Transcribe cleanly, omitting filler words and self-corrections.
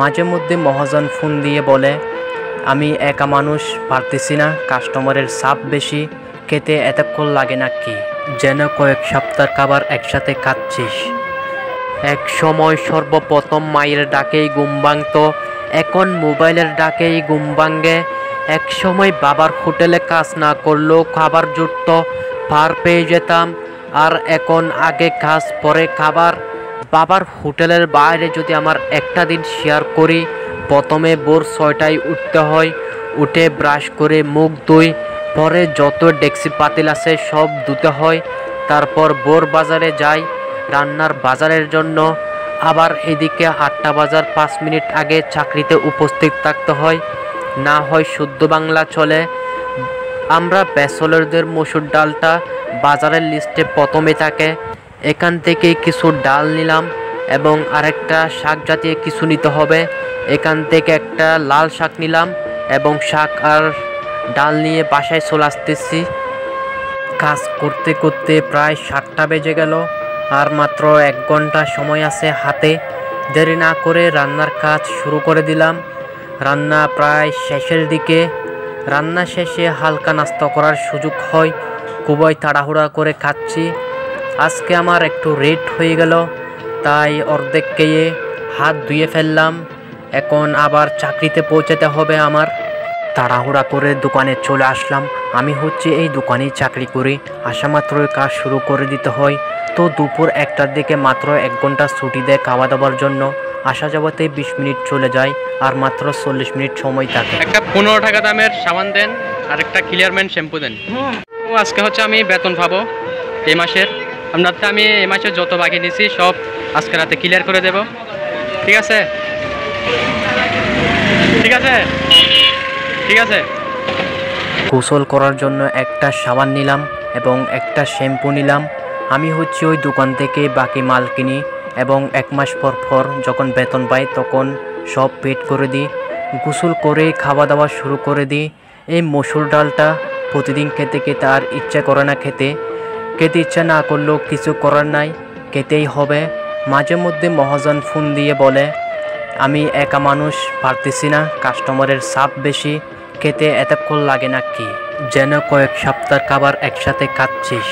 মাঝে মধ্যে মহাজন ফোন দিয়ে বলে, আমি একা মানুষ, পারতেছি না, কাস্টমারের চাপ বেশি, খেতে এতক্ষণ লাগে নাকি, যেন কয়েক সপ্তাহ খাবার একসাথে খাচ্ছিস। এক সময় সর্বপ্রথম মায়ের ডাকেই ঘুম ভাঙত, এখন মোবাইলের ডাকেই ঘুম ভাঙে। এক সময় বাবার হোটেলে কাজ না করলেও খাবার জুটত, পার পেয়ে যেতাম। আর এখন আগে কাজ পরে খাবার। বাবার হোটেলের বাইরে যদি আমার একটা দিন শেয়ার করি, প্রথমে ভোর 6টায় উঠতে হয়, উঠে ব্রাশ করে মুখ ধুই, পরে যত ডেক্সি পাতিল আছে সব ধুতে হয়, তারপর ভোর বাজারে যাই রান্নার বাজারের জন্য। আবার এদিকে 8টা বাজার 5 মিনিট আগে চাকরিতে উপস্থিত থাকতে হয়, না হয় শুদ্ধ বাংলা চলে। আমরা ব্যাচেলরদের মসুর ডালটা বাজারের লিস্টে প্রথমে থাকে, এখান থেকে কিছু ডাল নিলাম এবং আরেকটা শাক জাতীয় কিছু নিতে হবে, এখান থেকে একটা লাল শাক নিলাম এবং শাক আর ডাল নিয়ে বাসায় চলে আসতেছি। কাজ করতে করতে প্রায় 7টা বেজে গেল, আর মাত্র 1 ঘন্টা সময় আছে হাতে। দেরি না করে রান্নার কাজ শুরু করে দিলাম। রান্না প্রায় শেষের দিকে। রান্না শেষে হালকা নাস্তা করার সুযোগ হয়, খুবই তাড়াহুড়া করে খাচ্ছি। আজকে আমার একটু লেট হয়ে গেল, তাই অর্ধেক খেয়ে হাত ধুয়ে ফেললাম। এখন আবার চাকরিতে পৌঁছাতে হবে আমার। তাড়াহুড়া করে দোকানে চলে আসলাম। আমি এই দোকানেই চাকরি করি, আসা মাত্রই কাজ শুরু করে দিতে হয়। তো দুপুর 1টার দিকে মাত্র 1 ঘন্টা ছুটি দেয় খাওয়া দাওয়ার জন্য। আসা যাওয়াতে 20 মিনিট চলে যায়, আর মাত্র 40 মিনিট সময় থাকে। একটা 15 টাকা দামের সাবান দেন আর একটা ক্লিয়ারম্যান শ্যাম্পু দেন। আজকে আমি বেতন পাবো এই মাসের। আপনারটা আমি এই মাসে যত বাকি নিয়েছি সব আজকে রাতে ক্লিয়ার করে দেব। ঠিক আছে, ঠিক আছে, ঠিক আছে। গোসল করার জন্য একটা সাবান নিলাম এবং একটা শ্যাম্পু নিলাম। আমি ওই দোকান থেকে বাকি মাল কিনি এবং 1 মাস পর পর যখন বেতন পাই তখন সব পেড করে দিই। গোসল করে খাওয়া দাওয়া শুরু করে দিই। এই মসুর ডালটা প্রতিদিন খেতে খেতে আর ইচ্ছা করে না খেতে ইচ্ছা না করলেও কিছু করার নাই, খেতেই হবে। মাঝে মধ্যে মহাজন ফোন দিয়ে বলে, আমি একা মানুষ, পারতেছি না, কাস্টমারের চাপ বেশি, খেতে এতক্ষণ লাগে নাকি, যেন কয়েক সপ্তাহ খাবার একসাথে খাচ্ছিস।